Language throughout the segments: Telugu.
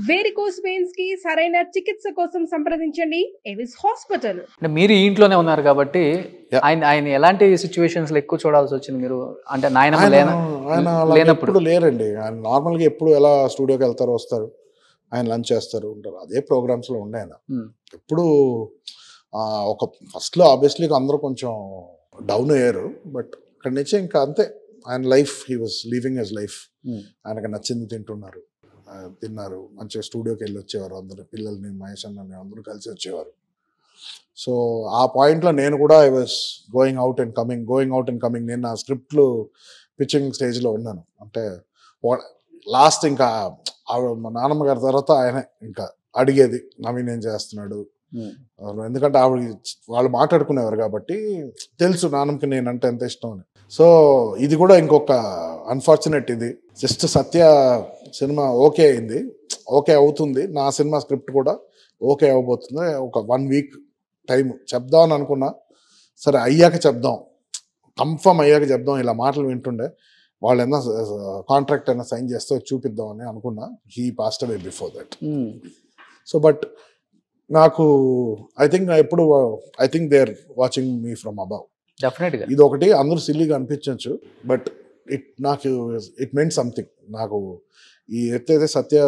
వేరికోస్ వెయిన్స్ కి సరైన చికిత్స కోసం సంప్రదించండి ఎవిస్ హాస్పిటల్. అంటే మీరు ఈ ఇంట్లోనే ఉన్నారు కాబట్టి ఆయన ఎలాంటి సిచ్యువేషన్స్ లో ఎక్కువ చూడాల్సి వచ్చింది మీరు? అంటే ఆయన లేనప్పుడు లేరండి. ఆయన నార్మల్గా ఎప్పుడు ఎలా స్టూడియోకి వెళ్తారో వస్తారు, ఆయన లంచ్ చేస్తారు ఉంటారు, అదే ప్రోగ్రామ్స్లో ఉండే ఆయన. ఎప్పుడు ఒక ఫస్ట్లో ఆబ్వియస్లీ అందరూ కొంచెం డౌన్ అయ్యారు, బట్ అక్కడి నుంచి ఇంకా అంతే ఆయన life, he was living his life. ఆయనకు నచ్చింది తిన్నారు, మంచిగా స్టూడియోకి వెళ్ళి వచ్చేవారు, అందరు పిల్లల్ని మహేష్ అన్నని అందరూ కలిసి వచ్చేవారు. సో ఆ పాయింట్లో నేను కూడా I was going out and coming. నేను నా స్క్రిప్ట్లు పిచ్చింగ్ స్టేజ్లో ఉన్నాను. అంటే లాస్ట్ ఇంకా మా నాన్నమ్మ గారి తర్వాత ఆయన ఇంకా అడిగేది నవీన్ ఏం చేస్తున్నాడు, ఎందుకంటే వాళ్ళు మాట్లాడుకునేవారు కాబట్టి తెలుసు నాన్నమ్మకి నేనంటే ఎంత ఇష్టం అని. సో ఇది కూడా ఇంకొక అన్ఫార్చునేట్, ఇది జస్ట్ సత్య సినిమా ఓకే అయింది, ఓకే అవుతుంది, నా సినిమా స్క్రిప్ట్ కూడా ఓకే అవ్వబోతుంది. ఒక 1 వీక్ టైం చెప్దాం అని అనుకున్నా, సరే అయ్యాక చెప్దాం, కన్ఫర్మ్ అయ్యాక చెప్దాం, ఇలా మాటలు వింటుండే వాళ్ళు ఏమన్నా కాంట్రాక్ట్ అయినా సైన్ చేస్తే చూపిద్దాం అని అనుకున్నా. He passed away before that. So but నాకు I think they are watching me from above. డెఫినెట్గా ఇది ఒకటి అందరూ సిల్లీగా అనిపించవచ్చు, బట్ ఇట్ మెంట్ సంథింగ్. నాకు ఈ ఎత్తైతే సత్య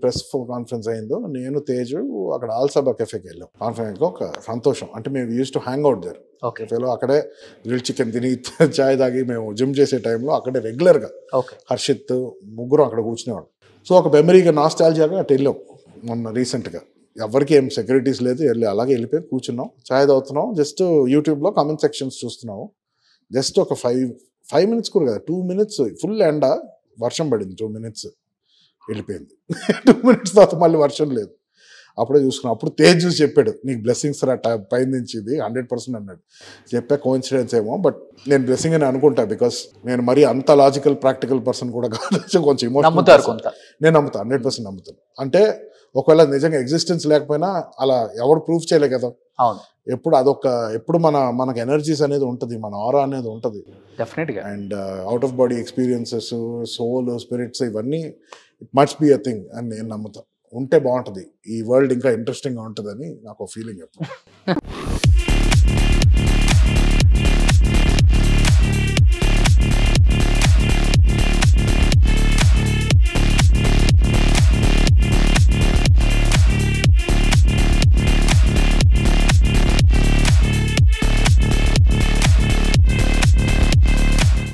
ప్రెస్ కాన్ఫరెన్స్ అయిందో, నేను తేజు అక్కడ ఆల్సబా కెఫేకి వెళ్ళాం. కాన్ఫరెన్స్ ఒక సంతోషం, అంటే మేము used to hang out there. కెఫేలో అక్కడే గ్రిల్ చికెన్ తిని చాయ్ తాగి మేము జిమ్ చేసే టైంలో అక్కడే రెగ్యులర్గా హర్షిత్ ముగ్గురు అక్కడ కూర్చునేవాడు. సో ఒక మెమరీగా నాస్టాల్జియాగా అటు వెళ్ళాం మొన్న రీసెంట్గా. ఎవరికి ఏం సెక్యూరిటీస్ లేదు, అలాగే వెళ్ళిపోయి కూర్చున్నాం, చాయ్ తాగుతున్నాం, జస్ట్ యూట్యూబ్లో కామెంట్ సెక్షన్స్ చూస్తున్నాము. జస్ట్ ఒక 5 minutes కూడా కదా, 2 minutes ఫుల్ ఎండ, వర్షం పడింది, 2 minutes వెళ్ళిపోయింది. 2 minutes తర్వాత మళ్ళీ వర్షం లేదు. అప్పుడే చూసుకున్నాం. అప్పుడు తేజ్ చూసి చెప్పాడు, నీకు బ్లెస్సింగ్స్ రా పై నుంచి, ఇది 100% అన్నాడు. చెప్పా కోఇన్సిడెన్స్ ఏమో, బట్ నేను బ్లెస్సింగ్ అని అనుకుంటా, బికాస్ నేను మరీ అంత లాజికల్ ప్రాక్టికల్ పర్సన్ కూడా కాదు, కొంచెం ఇమోషనల్. నేను నమ్ముతాను, 100% నమ్ముతాను. అంటే ఒకవేళ నిజంగా ఎగ్జిస్టెన్స్ లేకపోయినా అలా ఎవరు ప్రూఫ్ చేయలే కదా. ఎప్పుడు ఎప్పుడు మనకు ఎనర్జీస్ అనేది ఉంటుంది, మన ఆరా అనేది ఉంటుంది డెఫినెట్గా. And out of body experiences, soul, spirits, ఇవన్నీ it must be a thing అని నేను నమ్ముతాను. ఉంటే బాగుంటుంది, ఈ వరల్డ్ ఇంకా ఇంట్రెస్టింగ్గా ఉంటుందని నాకు ఫీలింగ్ ఎప్పుడు.